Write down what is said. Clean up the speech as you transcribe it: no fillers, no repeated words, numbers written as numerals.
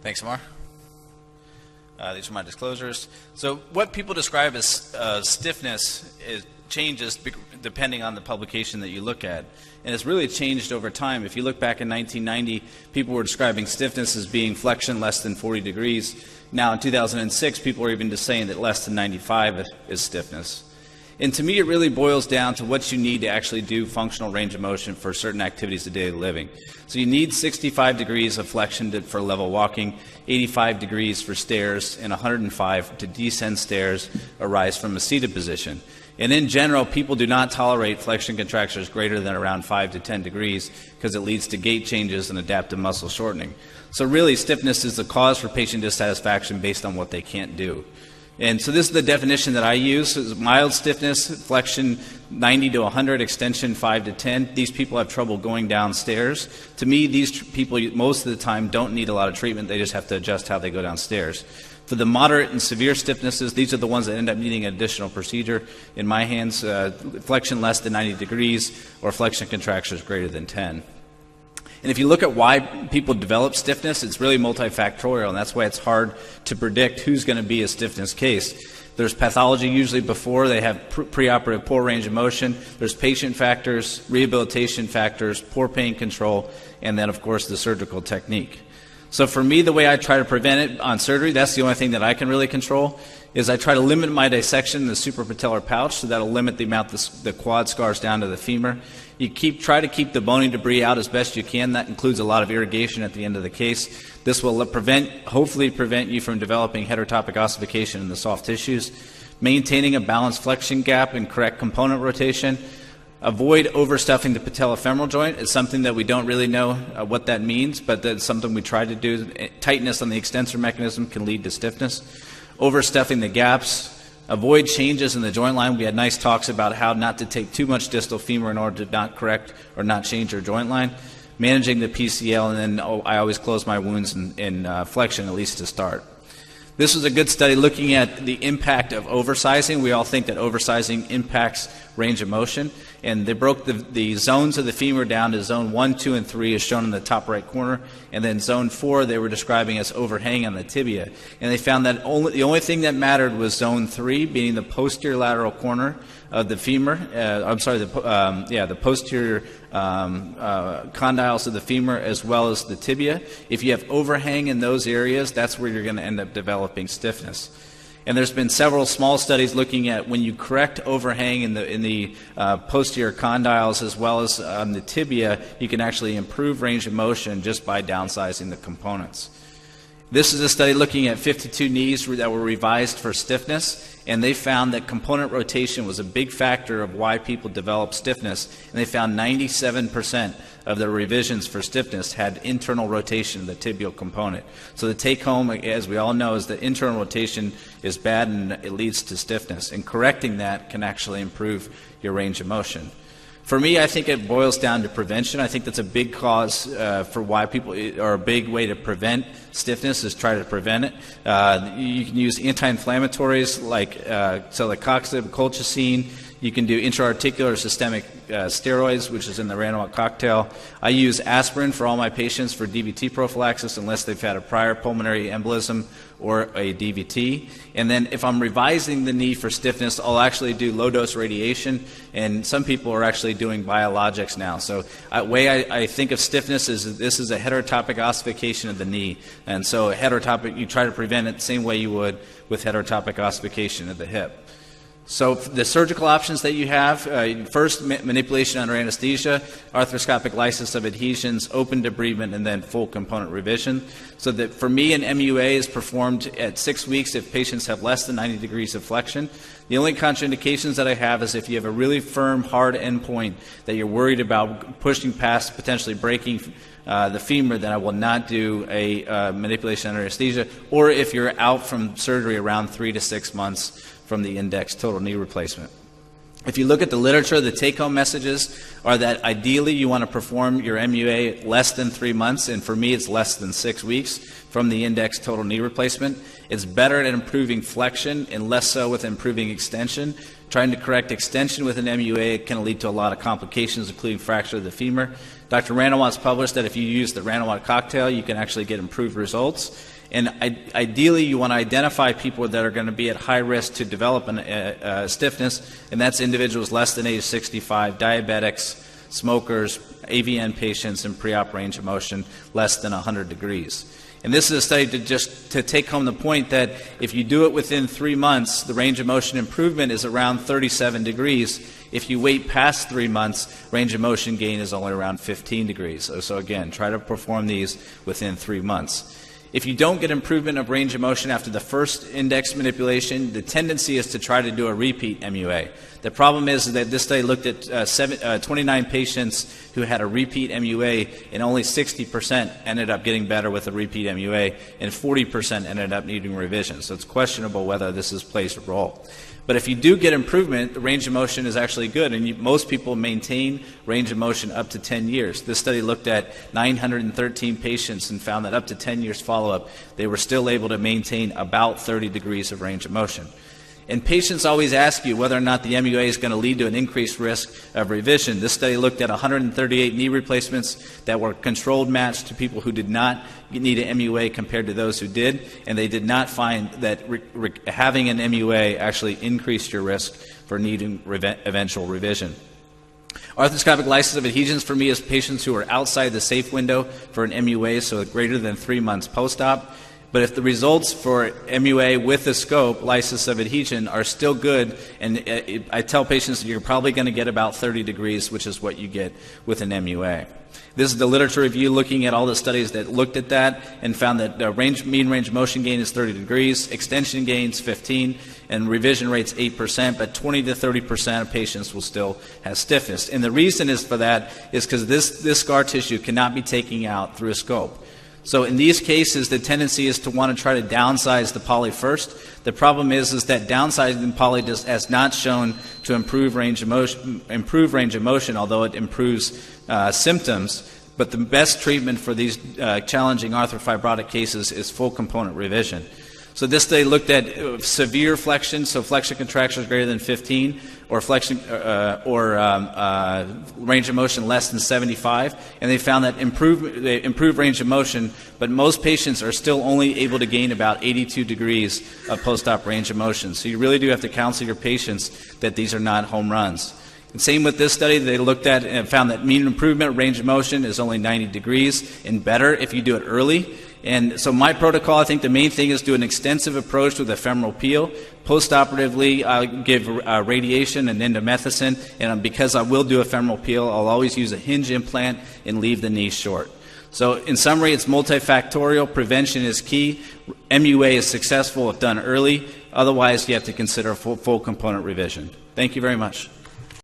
Thanks, Amar. These are my disclosures. So what people describe as stiffness changes depending on the publication that you look at. And it's really changed over time. If you look back in 1990, people were describing stiffness as being flexion less than 40 degrees. Now in 2006, people are even just saying that less than 95 is stiffness. And to me, it really boils down to what you need to actually do functional range of motion for certain activities of daily living. So you need 65 degrees of flexion for level walking, 85 degrees for stairs, and 105 to descend stairs or rise from a seated position. And in general, people do not tolerate flexion contractures greater than around 5 to 10 degrees because it leads to gait changes and adaptive muscle shortening. So really, stiffness is the cause for patient dissatisfaction based on what they can't do. And so this is the definition that I use. Is mild stiffness, flexion 90 to 100, extension 5 to 10. These people have trouble going downstairs. To me, these people most of the time don't need a lot of treatment. They just have to adjust how they go downstairs. For the moderate and severe stiffnesses, these are the ones that end up needing an additional procedure. In my hands, flexion less than 90 degrees or flexion contractures greater than 10. And if you look at why people develop stiffness, it's really multifactorial, and that's why it's hard to predict who's going to be a stiffness case. There's pathology usually before. They have preoperative poor range of motion. There's patient factors, rehabilitation factors, poor pain control, and then, of course, the surgical technique. So for me, the way I try to prevent it on surgery, that's the only thing that I can really control, is I try to limit my dissection in the suprapatellar pouch, so that'll limit the amount the quad scars down to the femur. You try to keep the bony debris out as best you can. That includes a lot of irrigation at the end of the case. This will hopefully prevent you from developing heterotopic ossification in the soft tissues. Maintaining a balanced flexion gap and correct component rotation. Avoid overstuffing the patellofemoral joint. It's something that we don't really know what that means, but that's something we try to do. Tightness on the extensor mechanism can lead to stiffness. Overstuffing the gaps. Avoid changes in the joint line. We had nice talks about how not to take too much distal femur in order to not correct or not change your joint line. Managing the PCL, and then I always close my wounds in flexion, at least to start. This was a good study looking at the impact of oversizing. We all think that oversizing impacts range of motion, and they broke the zones of the femur down to zone 1, 2, and 3 as shown in the top right corner, and then zone 4 they were describing as overhang on the tibia. And they found that the only thing that mattered was zone 3, being the posterior lateral corner of the femur. The posterior condyles of the femur as well as the tibia. If you have overhang in those areas, that's where you're going to end up developing stiffness. And there's been several small studies looking at when you correct overhang in the posterior condyles as well as the tibia, you can actually improve range of motion just by downsizing the components. This is a study looking at 52 knees that were revised for stiffness, and they found that component rotation was a big factor of why people develop stiffness, and they found 97% of the revisions for stiffness had internal rotation of the tibial component. So the take-home, as we all know, is that internal rotation is bad and it leads to stiffness, and correcting that can actually improve your range of motion. For me, I think it boils down to prevention. I think that's a big cause for why people, or a big way to prevent stiffness is try to prevent it. You can use anti-inflammatories like celecoxib, colchicine. You can do intra-articular systemic steroids, which is in the randomized cocktail. I use aspirin for all my patients for DVT prophylaxis unless they've had a prior pulmonary embolism or a DVT. And then if I'm revising the knee for stiffness, I'll actually do low-dose radiation, and some people are actually doing biologics now. So the way I think of stiffness is that this is a heterotopic ossification of the knee. And so heterotopic, you try to prevent it the same way you would with heterotopic ossification of the hip. So the surgical options that you have, first manipulation under anesthesia, arthroscopic lysis of adhesions, open debridement, and then full component revision. So that for me, an MUA is performed at 6 weeks if patients have less than 90 degrees of flexion. The only contraindications that I have is if you have a really firm, hard endpoint that you're worried about pushing past, potentially breaking the femur, then I will not do a manipulation under anesthesia, or if you're out from surgery around 3 to 6 months from the index total knee replacement. If you look at the literature, the take-home messages are that ideally you want to perform your MUA less than 3 months, and for me it's less than 6 weeks from the index total knee replacement. It's better at improving flexion and less so with improving extension. Trying to correct extension with an MUA can lead to a lot of complications, including fracture of the femur. Dr. Ranawat's published that if you use the Ranawat cocktail, you can actually get improved results. And ideally, you want to identify people that are going to be at high risk to develop stiffness, and that's individuals less than age 65, diabetics, smokers, AVN patients, and pre-op range of motion less than 100 degrees. And this is a study to take home the point that if you do it within 3 months, the range of motion improvement is around 37 degrees. If you wait past 3 months, range of motion gain is only around 15 degrees. So again, try to perform these within 3 months. If you don't get improvement of range of motion after the first index manipulation, the tendency is to try to do a repeat MUA. The problem is that this study looked at 29 patients who had a repeat MUA, and only 60% ended up getting better with a repeat MUA, and 40% ended up needing revision. So it's questionable whether this plays a role. But if you do get improvement, the range of motion is actually good, and most people maintain range of motion up to 10 years. This study looked at 913 patients and found that up to 10 years follow-up, they were still able to maintain about 30 degrees of range of motion. And patients always ask you whether or not the MUA is going to lead to an increased risk of revision. This study looked at 138 knee replacements that were controlled matched to people who did not need an MUA compared to those who did, and they did not find that having an MUA actually increased your risk for needing eventual revision. Arthroscopic lysis of adhesions for me is patients who are outside the safe window for an MUA, so greater than 3 months post-op. But if the results for MUA with the scope, lysis of adhesion, are still good, and I tell patients that you're probably going to get about 30 degrees, which is what you get with an MUA. This is the literature review looking at all the studies that looked at that and found that mean range of motion gain is 30 degrees, extension gains 15, and revision rates 8%, but 20 to 30% of patients will still have stiffness. And the reason is for that is because this scar tissue cannot be taken out through a scope. So in these cases, the tendency is to want to try to downsize the poly first. The problem is that downsizing poly has not shown to improve range of motion, although it improves symptoms. But the best treatment for these challenging arthrofibrotic cases is full component revision. So this study looked at severe flexion, so flexion contractions greater than 15, or flexion range of motion less than 75, and they found that they improved range of motion, but most patients are still only able to gain about 82 degrees of post-op range of motion. So you really do have to counsel your patients that these are not home runs. And same with this study, they looked at and found that mean improvement range of motion is only 90 degrees and better if you do it early. And so my protocol, I think the main thing is do an extensive approach with a femoral peel. Post-operatively, I'll give radiation and endomethacin, and because I will do a femoral peel, I'll always use a hinge implant and leave the knee short. So in summary, it's multifactorial. Prevention is key. MUA is successful if done early. Otherwise, you have to consider full component revision. Thank you very much.